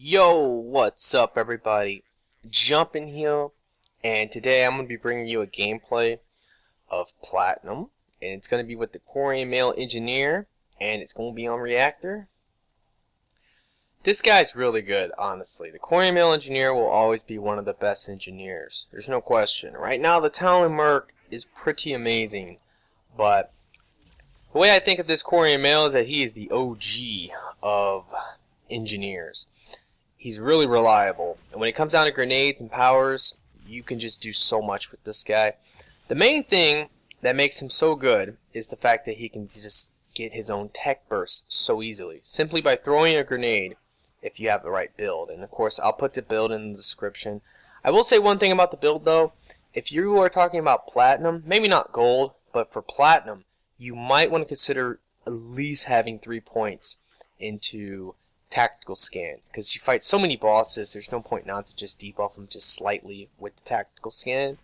Yo, what's up everybody? Jump in here, and today I'm going to be bringing you a gameplay of Platinum, and it's going to be with the Corian Male Engineer, and it's going to be on Reactor. This guy's really good, honestly. The Corian Male Engineer will always be one of the best engineers. There's no question. Right now, the Talon Merc is pretty amazing, but the way I think of this Corian Male is that he is the OG of engineers. He's really reliable, and when it comes down to grenades and powers, you can just do so much with this guy. The main thing that makes him so good is the fact that he can just get his own tech burst so easily, simply by throwing a grenade if you have the right build. And of course, I'll put the build in the description. I will say one thing about the build though. If you are talking about platinum, maybe not gold, but for platinum, you might want to consider at least having 3 points into tactical scan, because you fight so many bosses, there's no point not to just debuff them just slightly with the tactical scan.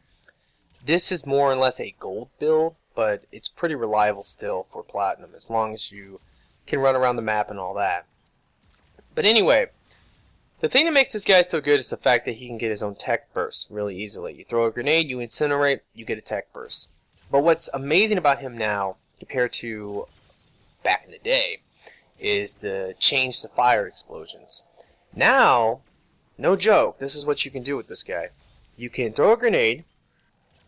This is more or less a gold build, but it's pretty reliable still for platinum, as long as you can run around the map and all that. But anyway, the thing that makes this guy so good is the fact that he can get his own tech burst really easily. You throw a grenade, you incinerate, you get a tech burst. But what's amazing about him now, compared to back in the day, is the change to fire explosions. Now, no joke, this is what you can do with this guy. You can throw a grenade,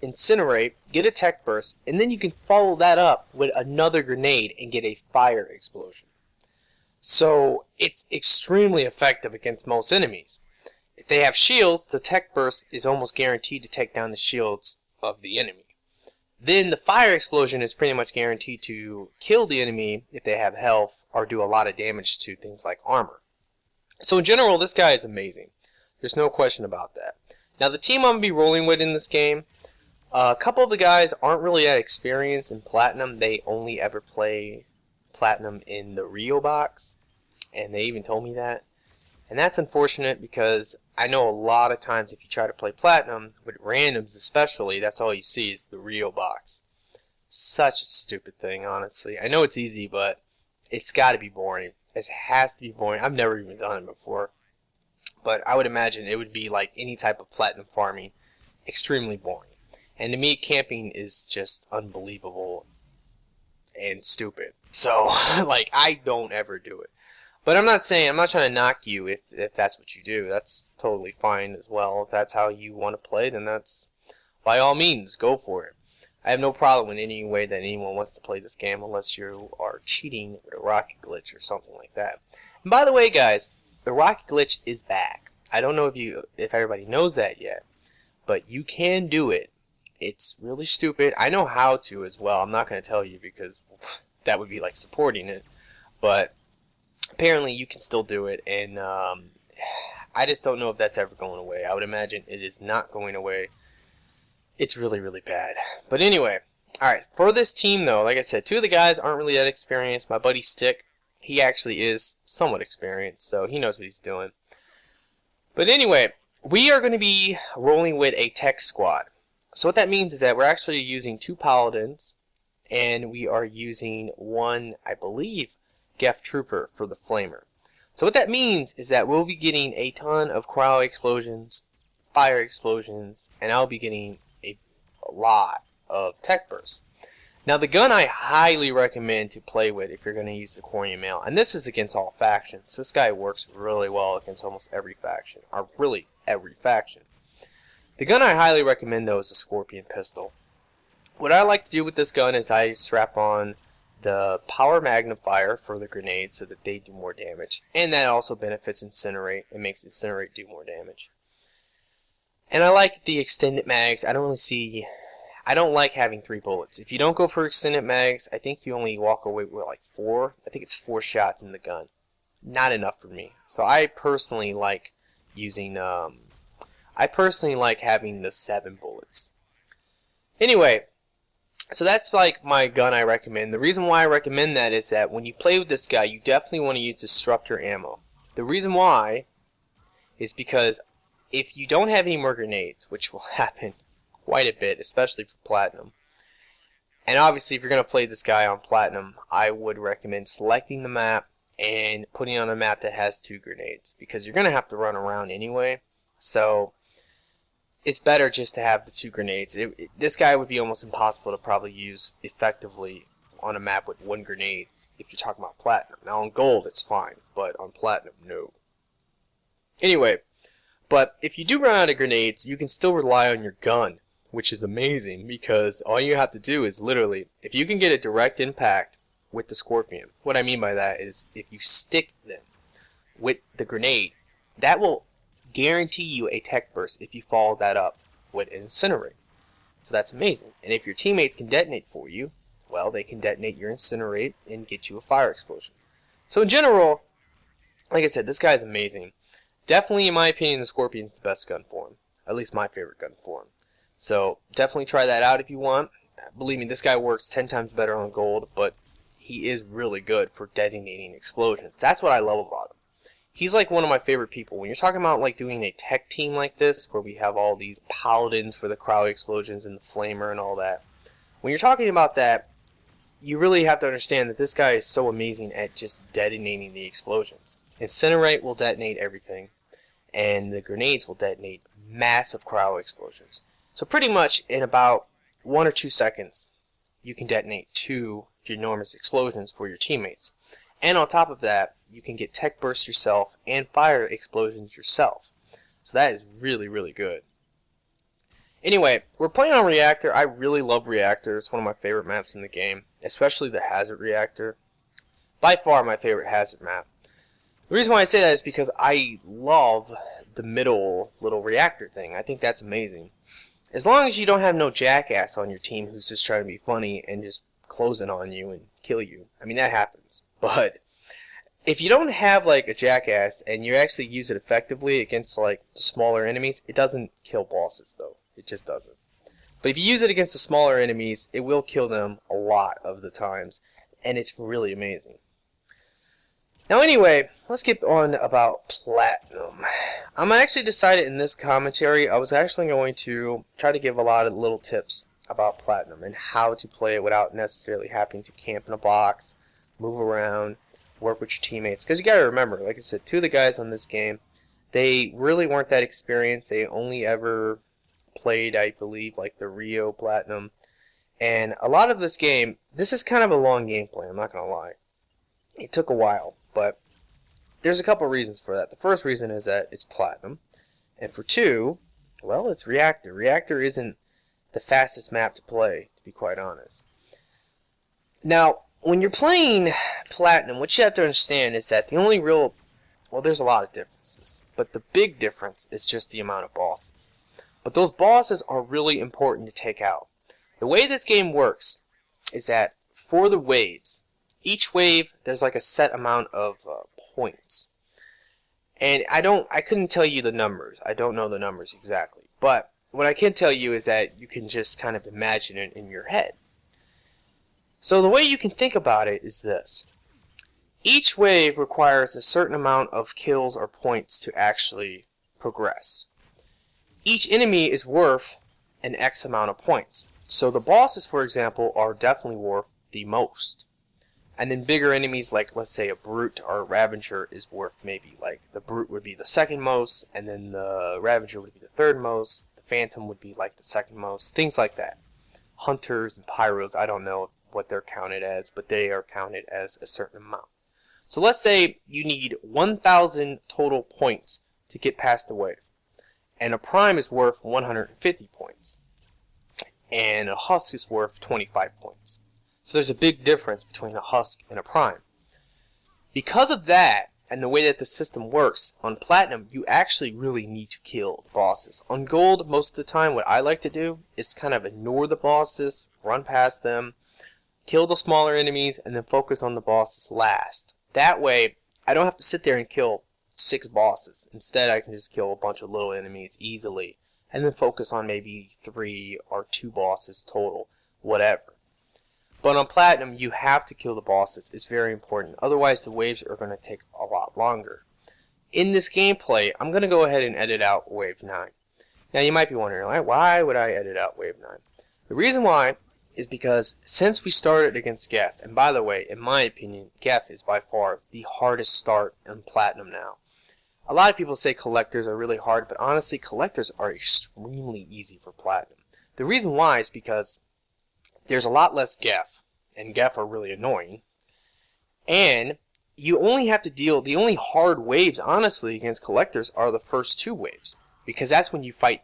incinerate, get a tech burst, and then you can follow that up with another grenade and get a fire explosion. So it's extremely effective against most enemies. If they have shields, the tech burst is almost guaranteed to take down the shields of the enemy. Then the fire explosion is pretty much guaranteed to kill the enemy if they have health or do a lot of damage to things like armor. So in general, this guy is amazing. There's no question about that. Now the team I'm going to be rolling with in this game, a couple of the guys aren't really that experienced in Platinum. They only ever play Platinum in the Rio box, and they even told me that. And that's unfortunate, because I know a lot of times if you try to play Platinum, with randoms especially, that's all you see is the Rio box. Such a stupid thing, honestly. I know it's easy, but it's got to be boring. It has to be boring. I've never even done it before, but I would imagine it would be like any type of Platinum farming, extremely boring. And to me, camping is just unbelievable and stupid. So, like, I don't ever do it. But I'm not trying to knock you if that's what you do. That's totally fine as well. If that's how you want to play, then that's, by all means, go for it. I have no problem in any way that anyone wants to play this game, unless you are cheating with a rocket glitch or something like that. And by the way, guys, the rocket glitch is back. I don't know if everybody knows that yet, but you can do it. It's really stupid. I know how to as well. I'm not going to tell you, because that would be like supporting it. But apparently you can still do it, and I just don't know if that's ever going away. I would imagine it is not going away. It's really, really bad. But anyway, alright, for this team though, like I said, 2 of the guys aren't really that experienced. My buddy Stick, he actually is somewhat experienced, so he knows what he's doing. But anyway, we are going to be rolling with a tech squad. So what that means is that we're actually using 2 paladins, and we are using 1, I believe, Geth Trooper for the flamer. So what that means is that we'll be getting a ton of cryo explosions, fire explosions, and I'll be getting a lot of tech bursts. Now the gun I highly recommend to play with if you're going to use the Corian Male, and this is against all factions. This guy works really well against almost every faction, or really every faction. The gun I highly recommend though is the Scorpion pistol. What I like to do with this gun is I strap on the power magnifier for the grenades so that they do more damage, and that also benefits Incinerate. It makes Incinerate do more damage. And I like the extended mags. I don't like having 3 bullets. If you don't go for extended mags, I think you only walk away with like 4. I think it's 4 shots in the gun. Not enough for me. So I personally like using having the 7 bullets. Anyway, so that's like my gun I recommend. The reason why I recommend that is that when you play with this guy, you definitely want to use Destructor ammo. The reason why is because if you don't have any more grenades, which will happen quite a bit, especially for Platinum, and obviously if you're going to play this guy on Platinum, I would recommend selecting the map and putting on a map that has 2 grenades, because you're going to have to run around anyway, so it's better just to have the 2 grenades. This guy would be almost impossible to probably use effectively on a map with 1 grenade if you're talking about platinum. Now on gold it's fine, but on platinum, no. Anyway, but if you do run out of grenades, you can still rely on your gun, which is amazing, because all you have to do is literally, if you can get a direct impact with the Scorpion, what I mean by that is if you stick them with the grenade, that will guarantee you a tech burst if you follow that up with an incinerate. So that's amazing. And if your teammates can detonate for you, well, they can detonate your incinerate and get you a fire explosion. So in general, like I said, this guy is amazing. Definitely, in my opinion, the Scorpion's the best gun for him. At least my favorite gun for him. So definitely try that out if you want. Believe me, this guy works 10 times better on gold, but he is really good for detonating explosions. That's what I love about him. He's like one of my favorite people. When you're talking about like doing a tech team like this, where we have all these paladins for the crowd explosions and the flamer and all that, when you're talking about that, you really have to understand that this guy is so amazing at just detonating the explosions. Incinerate will detonate everything, and the grenades will detonate massive crowd explosions. So pretty much in about 1 or 2 seconds, you can detonate 2 enormous explosions for your teammates. And on top of that, you can get tech bursts yourself and fire explosions yourself. So that is really, really good. Anyway, we're playing on Reactor. I really love Reactor. It's one of my favorite maps in the game, especially the Hazard Reactor. By far my favorite Hazard map. The reason why I say that is because I love the middle little reactor thing. I think that's amazing. As long as you don't have no jackass on your team who's just trying to be funny and just closing on you and kill you. I mean, that happens. But if you don't have like a jackass and you actually use it effectively against like the smaller enemies, it doesn't kill bosses though. It just doesn't. But if you use it against the smaller enemies, it will kill them a lot of the times. And it's really amazing. Now anyway, let's get on about Platinum. I'm actually decided in this commentary, I was actually going to try to give a lot of little tips about Platinum and how to play it without necessarily having to camp in a box, move around, work with your teammates. Because you gotta remember, like I said, 2 of the guys on this game, they really weren't that experienced. They only ever played, I believe, like the Rio Platinum. And a lot of this game, this is kind of a long gameplay, I'm not gonna lie. It took a while. But there's a couple reasons for that. The first reason is that it's Platinum. And for 2, well, it's Reactor. Reactor isn't the fastest map to play, to be quite honest. Now, when you're playing Platinum, what you have to understand is that the only real... Well, there's a lot of differences. But the big difference is just the amount of bosses. But those bosses are really important to take out. The way this game works is that for the waves... Each wave, there's like a set amount of points. And I couldn't tell you the numbers. I don't know the numbers exactly. But what I can tell you is that you can just kind of imagine it in your head. So the way you can think about it is this. Each wave requires a certain amount of kills or points to actually progress. Each enemy is worth an X amount of points. So the bosses, for example, are definitely worth the most. And then bigger enemies like, let's say, a Brute or a Ravager is worth maybe, like, the Brute would be the second most, and then the Ravager would be the third most, the Phantom would be like the second most, things like that. Hunters and Pyros, I don't know what they're counted as, but they are counted as a certain amount. So let's say you need 1,000 total points to get past the wave, and a Prime is worth 150 points, and a Husk is worth 25 points. So there's a big difference between a Husk and a Prime. Because of that, and the way that the system works, on Platinum, you actually really need to kill the bosses. On Gold, most of the time, what I like to do is kind of ignore the bosses, run past them, kill the smaller enemies, and then focus on the bosses last. That way, I don't have to sit there and kill 6 bosses. Instead, I can just kill a bunch of little enemies easily, and then focus on maybe 3 or 2 bosses total, whatever. But on Platinum, you have to kill the bosses. It's very important. Otherwise, the waves are going to take a lot longer. In this gameplay, I'm going to go ahead and edit out Wave 9. Now, you might be wondering, why would I edit out Wave 9? The reason why is because since we started against Geth, and by the way, in my opinion, Geth is by far the hardest start in Platinum now. A lot of people say collectors are really hard, but honestly, collectors are extremely easy for Platinum. The reason why is because there's a lot less Geth, and Geth are really annoying, and you only have to deal, the only hard waves, honestly, against collectors are the first 2 waves, because that's when you fight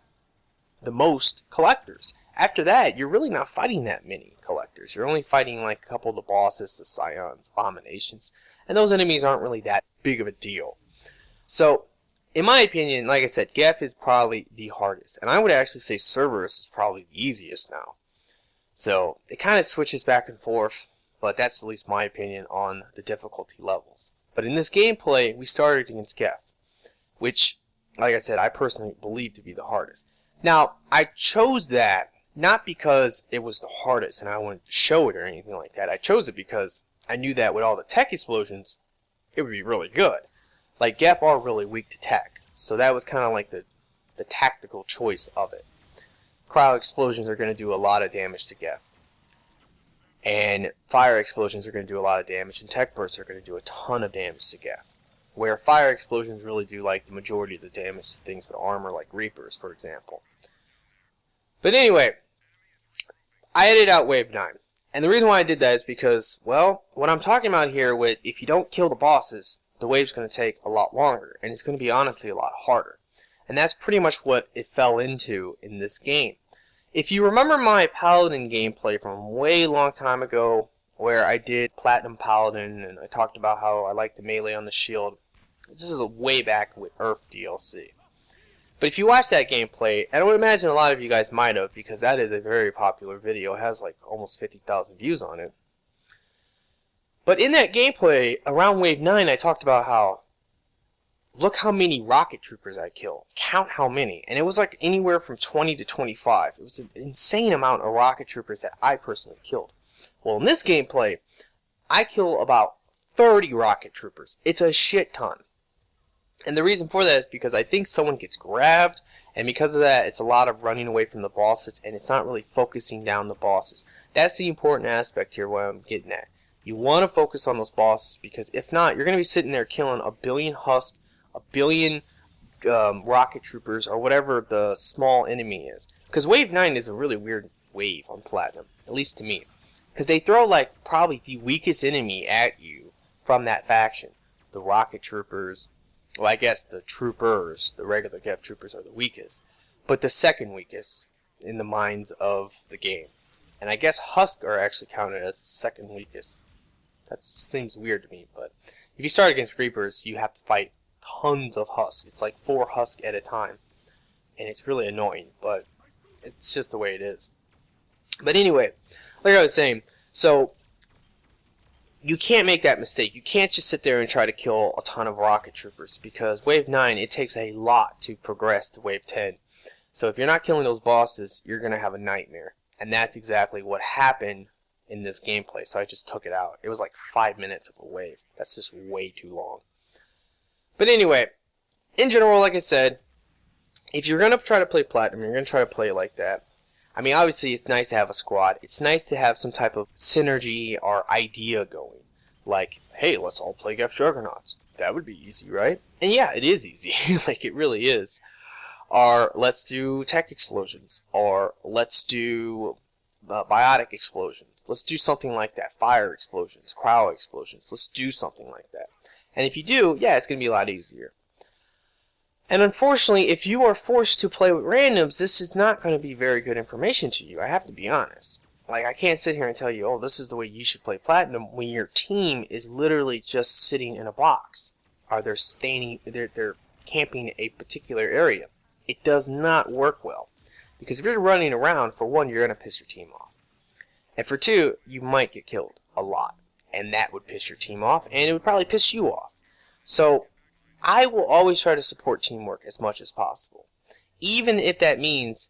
the most collectors. After that, you're really not fighting that many collectors. You're only fighting like a couple of the bosses, the Scions, Abominations, and those enemies aren't really that big of a deal. So, in my opinion, like I said, Geth is probably the hardest, and I would actually say Cerberus is probably the easiest now. So, it kind of switches back and forth, but that's at least my opinion on the difficulty levels. But in this gameplay, we started against Geth, which, like I said, I personally believe to be the hardest. Now, I chose that not because it was the hardest and I wanted to show it or anything like that. I chose it because I knew that with all the tech explosions, it would be really good. Like, Geth are really weak to tech, so that was kind of like the tactical choice of it. Cryo explosions are going to do a lot of damage to Geth. And fire explosions are going to do a lot of damage, and tech bursts are going to do a ton of damage to Geth. Where fire explosions really do like the majority of the damage to things with armor, like Reapers, for example. But anyway, I edited out Wave 9. And the reason why I did that is because, well, what I'm talking about here with if you don't kill the bosses, the wave's going to take a lot longer, and it's going to be honestly a lot harder. And that's pretty much what it fell into in this game. If you remember my Paladin gameplay from way long time ago, where I did Platinum Paladin, and I talked about how I like the melee on the shield, this is way back with Earth DLC. But if you watch that gameplay, and I would imagine a lot of you guys might have, because that is a very popular video, it has like almost 50,000 views on it. But in that gameplay, around Wave 9, I talked about how, look how many rocket troopers I killed. Count how many. And it was like anywhere from 20 to 25. It was an insane amount of rocket troopers that I personally killed. Well, in this gameplay, I kill about 30 rocket troopers. It's a shit ton. And the reason for that is because I think someone gets grabbed, and because of that, it's a lot of running away from the bosses, and it's not really focusing down the bosses. That's the important aspect here, what I'm getting at. You want to focus on those bosses, because if not, you're going to be sitting there killing a billion husks, a billion rocket troopers, or whatever the small enemy is. Because Wave 9 is a really weird wave on Platinum, at least to me. Because they throw like probably the weakest enemy at you from that faction. The rocket troopers, well, I guess the troopers, the regular Geth troopers are the weakest. But the second weakest in the minds of the game. And I guess Husk are actually counted as the second weakest. That seems weird to me, but if you start against Reapers, you have to fight tons of Husks. It's like 4 Husks at a time. And it's really annoying, but it's just the way it is. But anyway, like I was saying, so you can't make that mistake. You can't just sit there and try to kill a ton of rocket troopers, because Wave 9, it takes a lot to progress to Wave 10. So if you're not killing those bosses, you're going to have a nightmare. And that's exactly what happened in this gameplay, so I just took it out. It was like 5 minutes of a wave. That's just way too long. But anyway, in general, like I said, if you're going to try to play Platinum, you're going to try to play it like that. I mean, obviously, it's nice to have a squad. It's nice to have some type of synergy or idea going. Like, hey, let's all play Geth Juggernauts. That would be easy, right? And yeah, it is easy. Like, it really is. Or, let's do tech explosions. Or, let's do biotic explosions. Let's do something like that. Fire explosions, cryo explosions. Let's do something like that. And if you do, yeah, it's going to be a lot easier. And unfortunately, if you are forced to play with randoms, this is not going to be very good information to you. I have to be honest. Like, I can't sit here and tell you, oh, this is the way you should play Platinum, when your team is literally just sitting in a box. Or they're camping a particular area. It does not work well. Because if you're running around, for one, you're going to piss your team off. And for two, you might get killed a lot. And that would piss your team off, and it would probably piss you off. So, I will always try to support teamwork as much as possible. Even if that means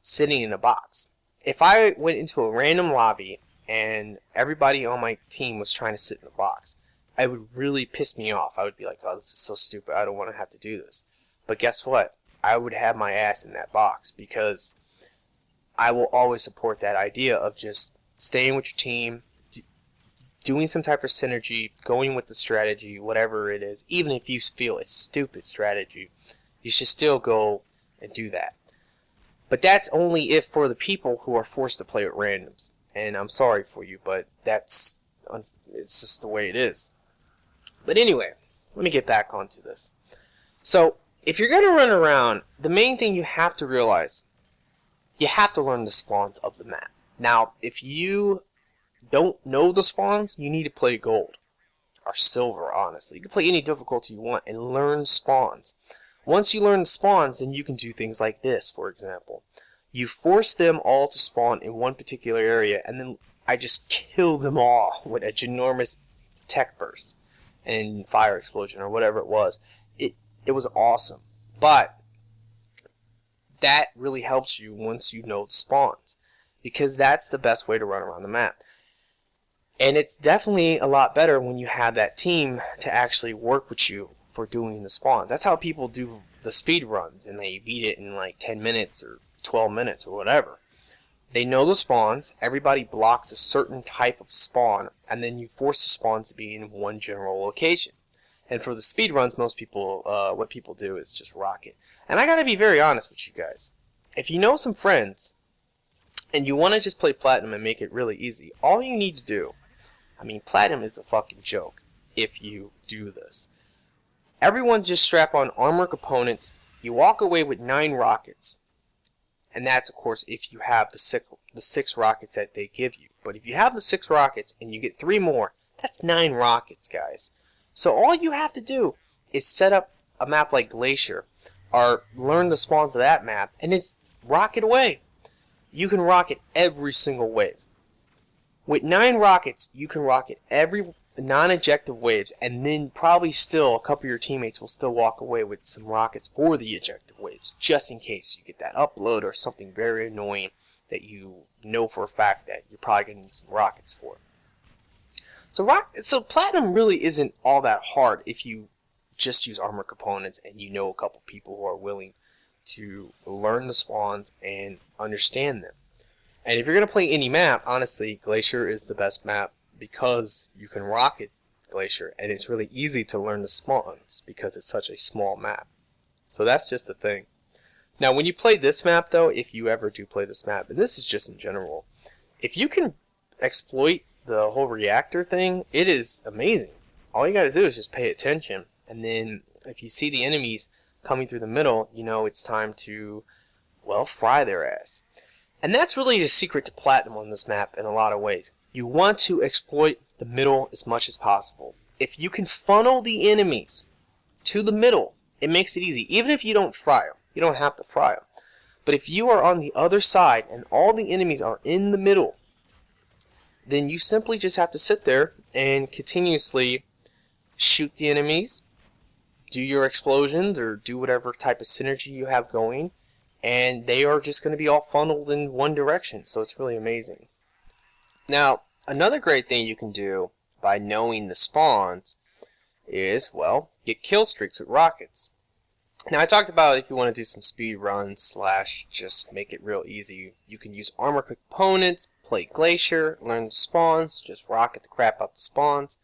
sitting in a box. If I went into a random lobby, and everybody on my team was trying to sit in a box, it would really piss me off. I would be like, oh, this is so stupid, I don't want to have to do this. But guess what? I would have my ass in that box, because I will always support that idea of just staying with your team, doing some type of synergy, going with the strategy, whatever it is. Even if you feel it's stupid strategy, you should still go and do that. But that's only if for the people who are forced to play with randoms. And I'm sorry for you, but it's just the way it is. But anyway, let me get back onto this. So, if you're going to run around, the main thing you have to realize, you have to learn the spawns of the map. Now, if you don't know the spawns, you need to play gold. Or silver, honestly. You can play any difficulty you want and learn spawns. Once you learn the spawns, then you can do things like this, for example. You force them all to spawn in one particular area, and then I just kill them all with a ginormous tech burst and fire explosion or whatever it was. It was awesome. But that really helps you once you know the spawns, because that's the best way to run around the map. And it's definitely a lot better when you have that team to actually work with you for doing the spawns. That's how people do the speed runs, and they beat it in like 10 minutes or 12 minutes or whatever. They know the spawns, everybody blocks a certain type of spawn, and then you force the spawns to be in one general location. And for the speed runs, most people, what people do is just rock it. And I gotta be very honest with you guys. If you know some friends, and you want to just play Platinum and make it really easy, all you need to do, I mean, Platinum is a fucking joke if you do this. Everyone just strap on armor components, you walk away with 9 rockets. And that's, of course, if you have the six rockets that they give you. But if you have the 6 rockets and you get 3 more, that's 9 rockets, guys. So all you have to do is set up a map like Glacier, or learn the spawns of that map, and it's rocket away. You can rocket every single wave. With 9 rockets, you can rocket every non-ejective waves, and then probably still a couple of your teammates will still walk away with some rockets for the ejective waves, just in case you get that upload or something very annoying that you know for a fact that you're probably going to need some rockets for. So Platinum really isn't all that hard if you just use armor components and you know a couple people who are willing to learn the spawns and understand them. And if you're going to play any map, honestly, Glacier is the best map because you can rocket Glacier, and it's really easy to learn the spawns because it's such a small map. So that's just the thing. Now, when you play this map, though, if you ever do play this map, and this is just in general, if you can exploit the whole reactor thing, it is amazing. All you gotta do is just pay attention, and then if you see the enemies coming through the middle, you know it's time to, well, fry their ass. And that's really the secret to Platinum on this map in a lot of ways. You want to exploit the middle as much as possible. If you can funnel the enemies to the middle, it makes it easy. Even if you don't fry them, you don't have to fry them. But if you are on the other side and all the enemies are in the middle, then you simply just have to sit there and continuously shoot the enemies, do your explosions, or do whatever type of synergy you have going, and they are just going to be all funneled in one direction, so it's really amazing. Now, another great thing you can do by knowing the spawns is, well, get kill streaks with rockets. Now, I talked about if you want to do some speed runs / just make it real easy, you can use armor components, play Glacier, learn the spawns, just rocket the crap out the spawns.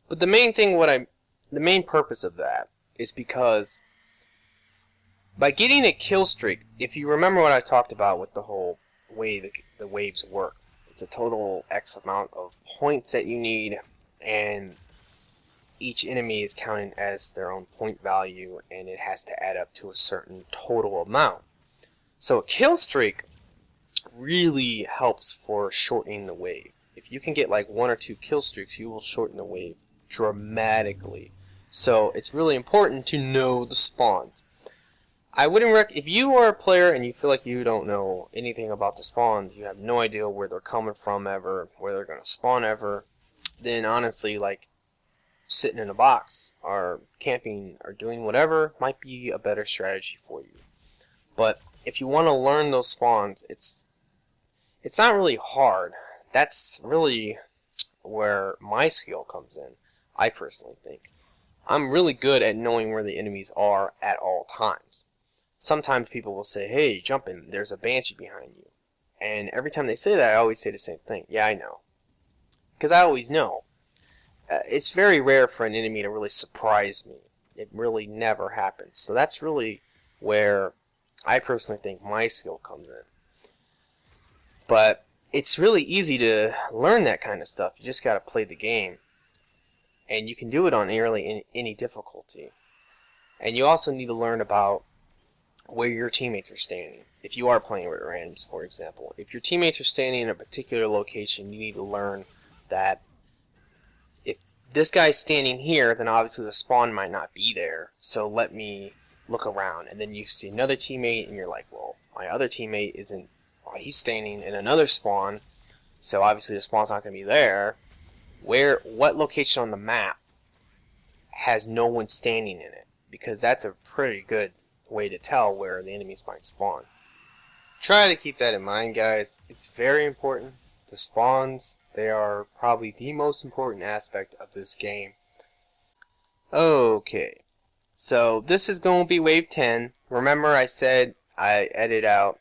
But the main thing, the main purpose of that is because by getting a kill streak, if you remember what I talked about with the whole way the waves work, it's a total X amount of points that you need, and each enemy is counted as their own point value, and it has to add up to a certain total amount. So a kill streak really helps for shortening the wave. If you can get like 1 or 2 kill streaks, you will shorten the wave dramatically. So it's really important to know the spawns. I wouldn't if you are a player and you feel like you don't know anything about the spawns, you have no idea where they're coming from ever, where they're going to spawn ever, then honestly, like, sitting in a box or camping or doing whatever might be a better strategy for you. But if you want to learn those spawns, it's not really hard. That's really where my skill comes in, I personally think. I'm really good at knowing where the enemies are at all times. Sometimes people will say, hey, jump in, there's a Banshee behind you. And every time they say that, I always say the same thing. Yeah, I know. Because I always know. It's very rare for an enemy to really surprise me. It really never happens. So that's really where I personally think my skill comes in. But it's really easy to learn that kind of stuff. You just got to play the game. And you can do it on nearly any difficulty. And you also need to learn about where your teammates are standing. If you are playing with randoms, for example. If your teammates are standing in a particular location, you need to learn that if this guy's standing here, then obviously the spawn might not be there. So let me look around. And then you see another teammate, and you're like, well, my other teammate isn't, well, he's standing in another spawn. So obviously the spawn's not going to be there. What location on the map has no one standing in it? Because that's a pretty good way to tell where the enemies might spawn. Try to keep that in mind, guys. It's very important. The spawns, they are probably the most important aspect of this game. Okay, so this is going to be wave 10. Remember I said I edited out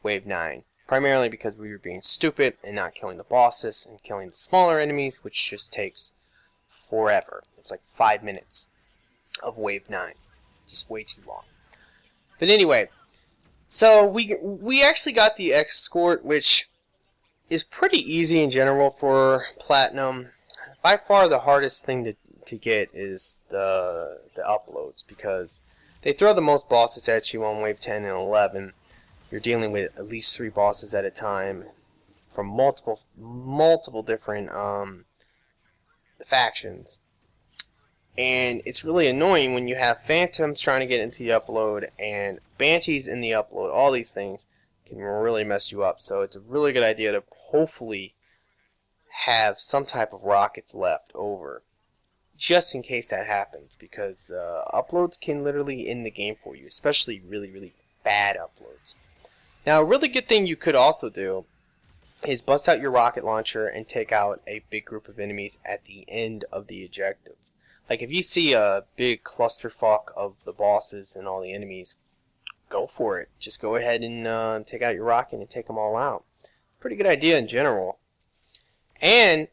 wave 9. Primarily because we were being stupid and not killing the bosses and killing the smaller enemies, which just takes forever. It's like 5 minutes of wave 9. Just way too long. But anyway, so we actually got the escort, which is pretty easy in general for Platinum. By far the hardest thing to get is the uploads, because they throw the most bosses at you on wave 10 and 11. You're dealing with at least 3 bosses at a time from multiple different factions. And it's really annoying when you have phantoms trying to get into the upload and banshees in the upload. All these things can really mess you up. So it's a really good idea to hopefully have some type of rockets left over, just in case that happens, because uploads can literally end the game for you, especially really bad uploads. Now, a really good thing you could also do is bust out your rocket launcher and take out a big group of enemies at the end of the objective. Like, if you see a big clusterfuck of the bosses and all the enemies, go for it. Just go ahead and take out your rocket and take them all out. Pretty good idea in general. And,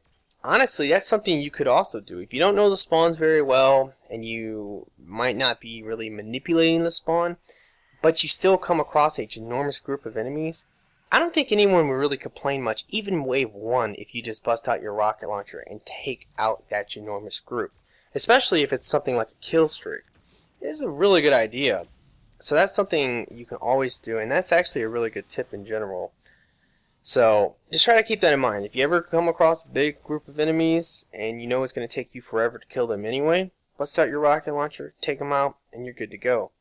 honestly, that's something you could also do. If you don't know the spawns very well, and you might not be really manipulating the spawn, but you still come across a ginormous group of enemies, I don't think anyone would really complain much, even wave 1, if you just bust out your rocket launcher and take out that ginormous group. Especially if it's something like a kill streak. It's a really good idea. So that's something you can always do, and that's actually a really good tip in general. So just try to keep that in mind. If you ever come across a big group of enemies and you know it's going to take you forever to kill them anyway, bust out your rocket launcher, take them out, and you're good to go.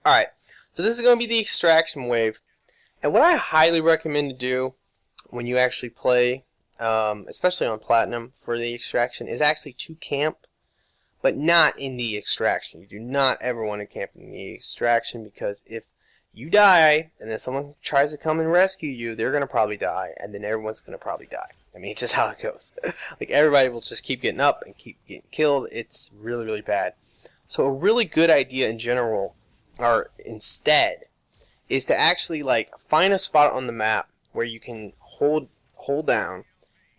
Alright, so this is going to be the extraction wave. And what I highly recommend to do when you actually play, especially on Platinum for the extraction, is actually to camp, but not in the extraction. You do not ever want to camp in the extraction, because if you die and then someone tries to come and rescue you, they're going to probably die, and then everyone's going to probably die. I mean, it's just how it goes. Like, everybody will just keep getting up and keep getting killed. It's really bad. So a really good idea in general, or instead, is to actually like find a spot on the map where you can hold down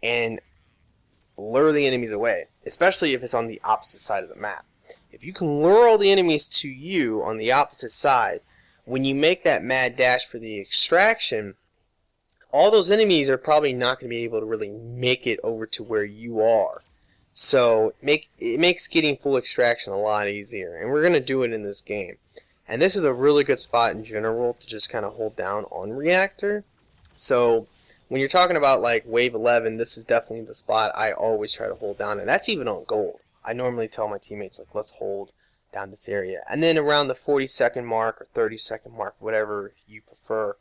and lure the enemies away, especially if it's on the opposite side of the map. If you can lure all the enemies to you on the opposite side, when you make that mad dash for the extraction, all those enemies are probably not going to be able to really make it over to where you are. So it makes getting full extraction a lot easier, and we're going to do it in this game. And this is a really good spot in general to just kind of hold down on Reactor. So when you're talking about like wave 11, this is definitely the spot I always try to hold down, and that's even on gold. I normally tell my teammates, like, let's hold down this area. And then around the 40-second mark or 30-second mark, whatever you prefer,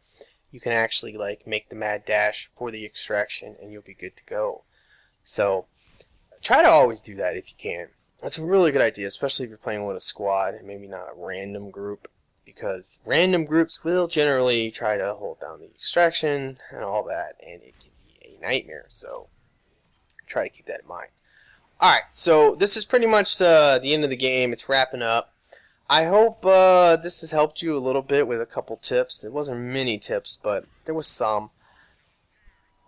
you can actually like make the mad dash for the extraction and you'll be good to go. So try to always do that if you can. That's a really good idea, especially if you're playing with a squad and maybe not a random group, because random groups will generally try to hold down the extraction and all that, and it can be a nightmare. So try to keep that in mind. Alright, so this is pretty much the end of the game. It's wrapping up. I hope this has helped you a little bit with a couple tips. It wasn't many tips, but there was some.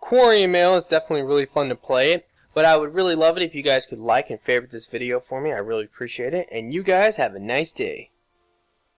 Corian Male is definitely really fun to play, but I would really love it if you guys could like and favorite this video for me. I really appreciate it, and you guys have a nice day.